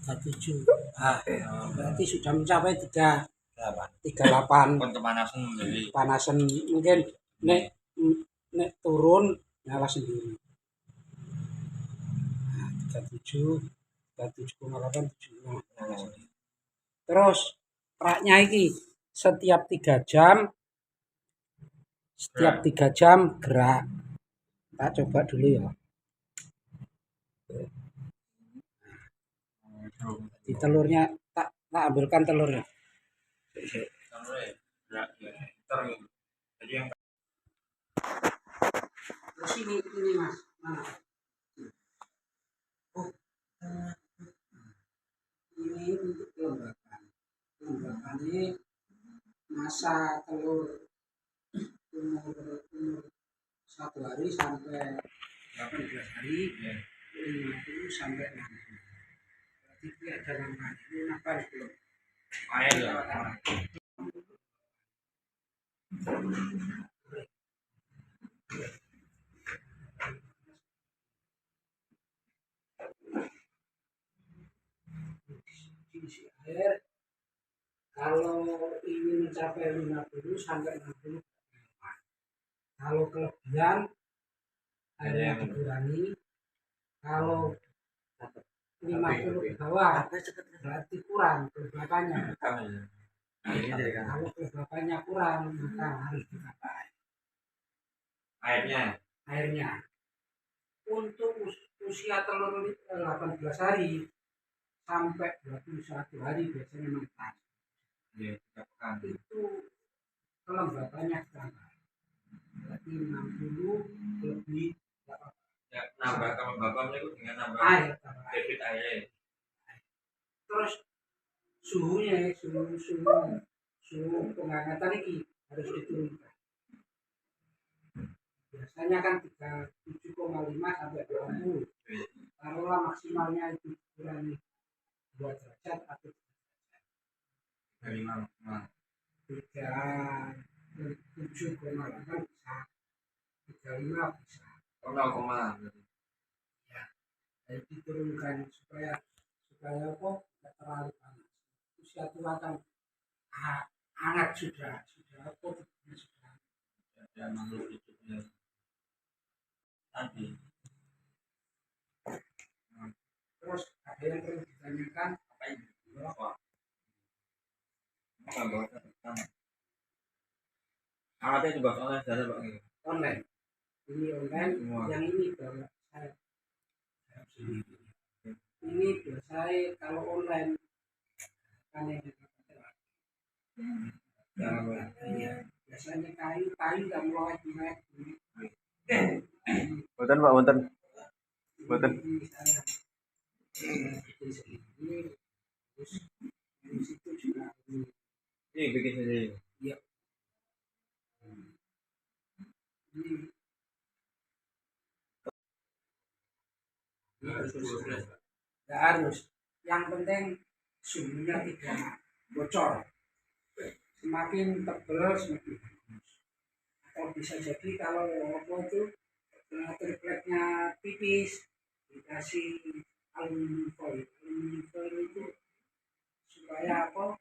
37. Berarti sudah mencapai 38. Pemanasan mungkin nek turun nyala sendiri. 37, 37,8, 75 nyala sendiri. Terus raknya ini setiap 3 jam gerak. Kita coba dulu ya. Di telurnya tak ambilkan telurnya. Terus ini Mas, mana? Ini untuk kelembapan. Kelembapan ini masa telur umur 1 hari sampai 18 hari, 50 sampai 60. Berarti ada langkah ini apa belum? Air ya. Isi air kalau ini mencapai 50 sampai 60. Kalau kelebihan airnya dikurangi. Kalau 50 ke bawah berarti kurang kelembapannya. Kalau kelembapannya kurang maka harus ditambah airnya. Untuk usia telur 18 hari sampai 21 hari biasanya menetas. Itu kelembapannya ditambah. Berarti 60 lebih nambah kelembapannya itu dengan nambah air, debit air. Terus suhu penghangatan ini harus diturunkan. Biasanya kan 37,5 sampai 20. Taruhlah maksimalnya itu dikurangi 2 derajat atau 3 derajat. 7,8 bisa, 35 bisa. 0, ya, jadi diturunkan supaya apa? Tidak terlalu panas. Usia tua kan hangat sudah apa? Sudah ada makhluk hidupnya tadi. Terus ada yang perlu ditanyakan apa ini? Alatnya juga online saja Pak. Online. Ini online. Yang ini bawa saya sendiri. Ini biasanya kalau online kan yang ya, biasanya kayu dan mulai. Boten Pak, boten. Ini bikin sendiri. Iya. Tidak harus. Yang penting suhunya tidak bocor. Semakin tebal semakin bagus. Atau bisa jadi kalau apa itu tripleknya tipis dikasih aluminium foil. Aluminium foil itu supaya apa?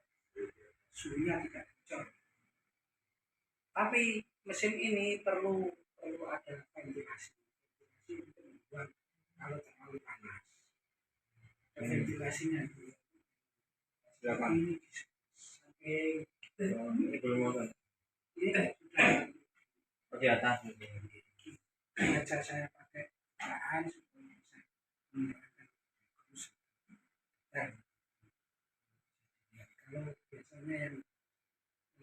Suhunya tidak bocor. Tapi mesin ini perlu ada ventilasi. Untuk membuat kalau terlalu panas. Ventilasinya itu. Ini sampai ini belum ada. Ini di atas. Aja saya pakai bahan supaya bisa menggunakan dan kalau biasanya yang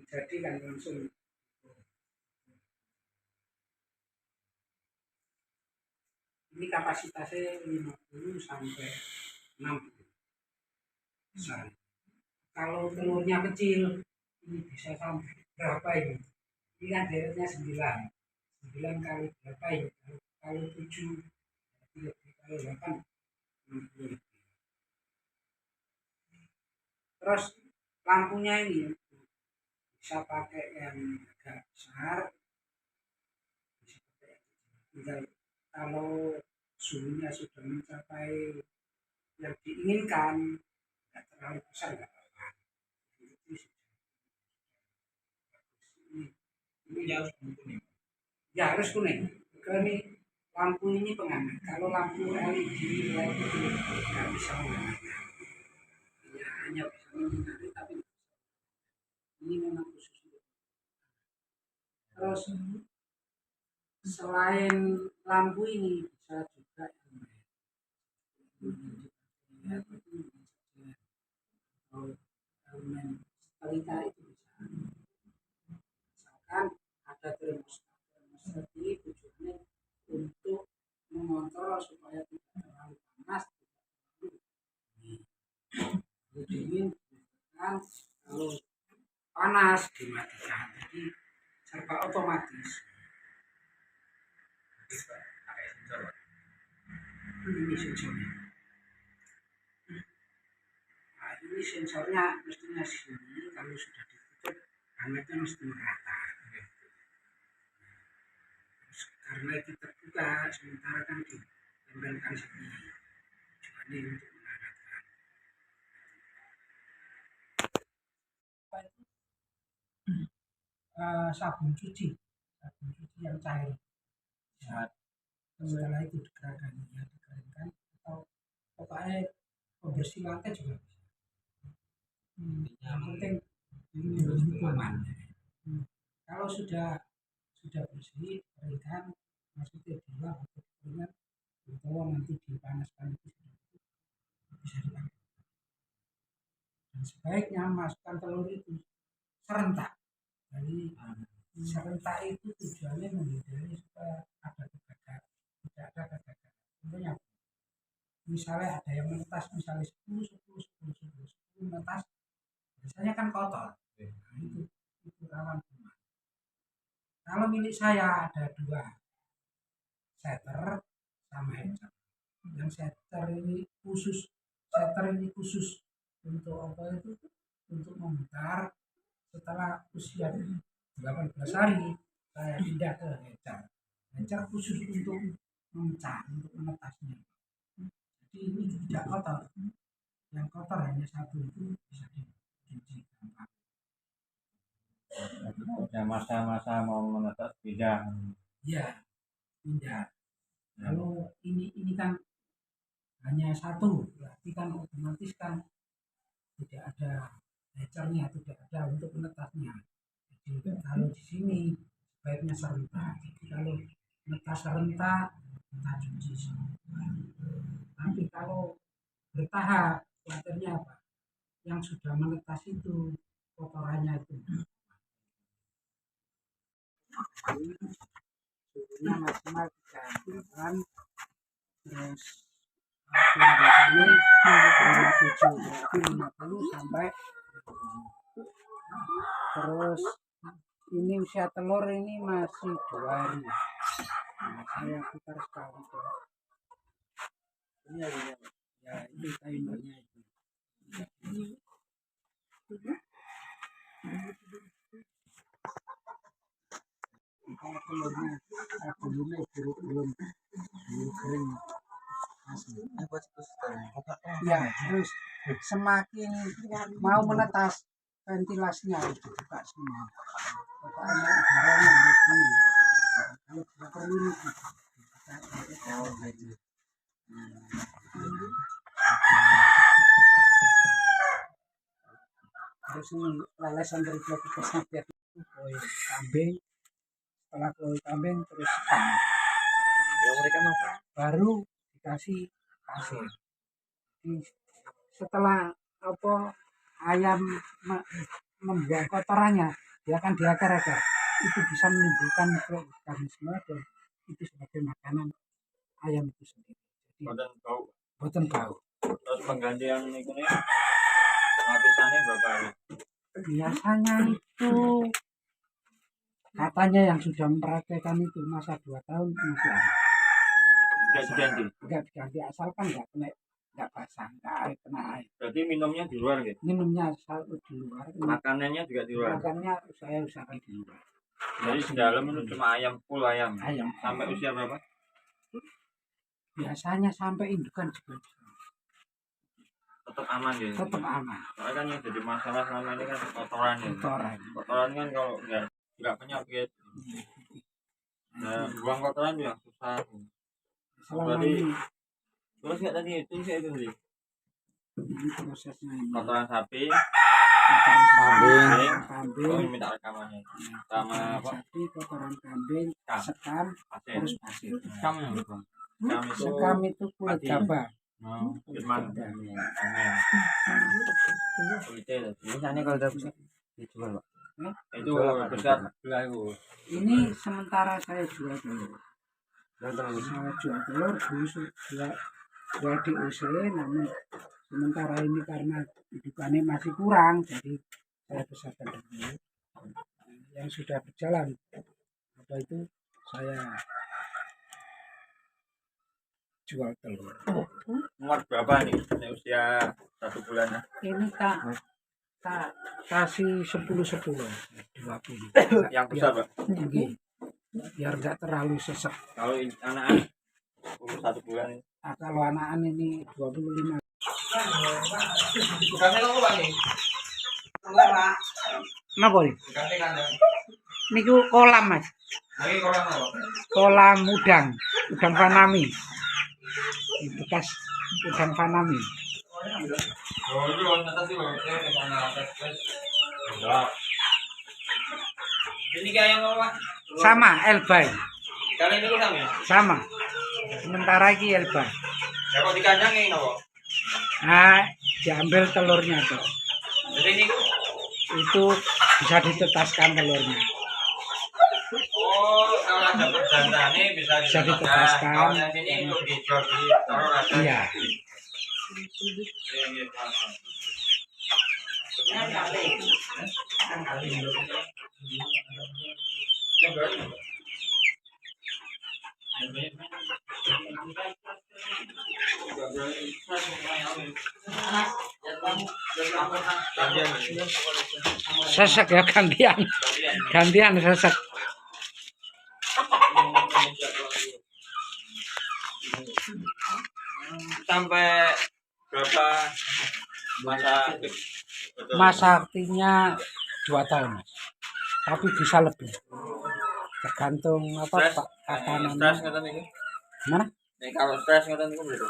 jadi kan langsung ini kapasitasnya 50 sampai 60 besar. Kalau telurnya kecil ini bisa sampai berapa ini? Ini kan deretnya 9 kali berapa ini? Kalau 7 kalau 8 60. Terus lampunya ini bisa pakai yang agak besar, bisa pakai tinggal kalau suhunya sudah mencapai yang diinginkan terlalu besar nggak apa-apa. Ini harus kuning. Ya harus kuning. Karena ini lampu ini penghangat. Kalau lampu LED itu nggak bisa menghangat. Ya, hanya bisa menyinari tapi ini memang khusus. Terus selain lampu ini bisa juga elemen pelita itu bisa. Misalkan ada termostat ini tujuannya untuk mengontrol supaya tidak terlalu panas, terlalu dingin, dan kalau panas dimatikan. Jadi serba otomatis. Ini sensornya. Nah, ini sensornya mestinya sini, kalau sudah ditutup hangatnya mesti merata. Karena itu terbuka, sementara kan ditempelkan sini. Tujuannya untuk menghangatkan. Sabun cuci yang cair. Setelah itu dikeringkan, atau pokoknya pembersih lantai juga bisa. Yang penting ini kuman. Kalau sudah bersih, keringkan, maksudnya di luar atau keringat, atau nanti dipanaskan itu bisa dipakai. Dan sebaiknya masukkan telur itu serentak. Jadi serentak itu tujuannya menghindari supaya ada kegagalan, tidak ada kegagalan. Contohnya misalnya ada yang menetas, misalnya 10 menetas, biasanya kan kotor. Nah, itu rawan kuman. Kalau milik saya ada 2 setter sama hatcher. Yang setter ini khusus untuk apa itu? Untuk memutar. Setelah usia 18 hari saya pindah ke hatcher. Hatcher khusus untuk memecah, untuk menetasnya. Jadi ini tidak kotor. Yang kotor hanya satu, itu bisa dicuci gampang. Ada masa-masa mau menetas pindah. Ya, pindah. Kalau ini kan hanya satu, berarti kan otomatis kan tidak ada hatchernya, tidak ada untuk menetasnya. Jadi kalau di sini sebaiknya serentak. Jadi kalau menetas serentak, kita cuci semua. Tapi kalau bertahap, khawatirnya apa? Yang sudah menetas itu kotorannya itu suhunya maksimal 3 terus biasanya 50 sampai terus ini usia telur ini masih 2 hari. Nah, saya putar sekali tuh. Ini ya itu timernya itu. Kalau telurnya belum kering. Ya, terus semakin mau menetas ventilasinya harus dibuka semua. Pokoknya udaranya harus ini. Kalau tidak perlu terus ini lelesan dari plastiknya biar koin kambing. Setelah koin kambing terus ikan. Ya mereka mau Baru dikasih pasir. Setelah apa ayam membuang kotorannya, dia akan diakar-akar. Itu bisa menimbulkan mikroorganisme dan itu sebagai makanan ayam itu sendiri. Jadi boten bau. Terus penggantian itu nih lapisannya berapa hari? Biasanya itu katanya yang sudah mempraktekkan itu masa 2 tahun masih ada. Enggak diganti asalkan enggak basah, enggak kena air. Berarti minumnya di luar gitu? Minumnya selalu di luar. Makanannya juga di luar? Makannya saya usahakan di luar. Jadi di dalam itu cuma ayam, full ayam? Ayam. Sampai usia berapa? Biasanya sampai indukan juga. tetap aman ya. tetap aman. Soalnya kan yang jadi masalah selama ini kan kotoran ya. Kotoran kan kalau nggak penyakit. Nah, buang kotoran juga susah. Selama Berarti ini terus nggak tadi itu sih itu sih. ini prosesnya ini. Kotoran sapi, Kotoran kambing, kambing, minta rekamannya. Sama apa? sapi, kotoran kambing, Sekam. sekam, Pasir. terus pasir. Sekam ya, Bang. Sekam itu Sekam itu kulit padi. gabah. Firman. Amin. Kulitnya. Misalnya kalau udah besar dijual, Pak. Itu besar belah itu. Ini sementara saya jual telur. Dan terus Saya jual telur dulu jual di UC, namun sementara ini karena hidupannya masih kurang, jadi saya besarkan dulu. Yang sudah berjalan, apa itu saya jual telur. Muat berapa nih? Ini usia 1 bulan ya. Ini tak kasih 10-10, 20. Yang besar, Pak. Tinggi. Biar nggak terlalu sesek. Kalau anak 1 bulan. Nah, kalau anak ini 25. Bukannya kamu Pak nih? Napa iki? Bukannya kan. Niku kolam, Mas. Lagi kolam apa? Kolam udang fanami. Bekas udang fanami. Oh, itu ternyata sih loh. Ini kayak yang apa? Sama Elbay. Kali ini kok sama ya? Sama. Sementara iki Elbay. Ya kok dikandangin apa? Nah, diambil telurnya tuh. Jadi ini Itu bisa ditetaskan telurnya. oh, kalau ada perjanjian ini bisa ditetaskan. Kalau yang sini untuk dijual di taruh aja. Iya. Sesek ya gantian. Gantian sesek. Sampai berapa masa aktif? Masa aktifnya 2 tahun, Mas. Tapi bisa lebih. Tergantung apa Stres, Pak stres tatanannya. ngoten niku. Gimana? Nek kalau stres ngoten niku berapa?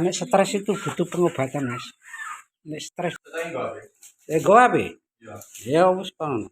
Nek stres itu butuh pengobatan, Mas. Nek stres Enggak. gue apa? Iya. Ya wis kono.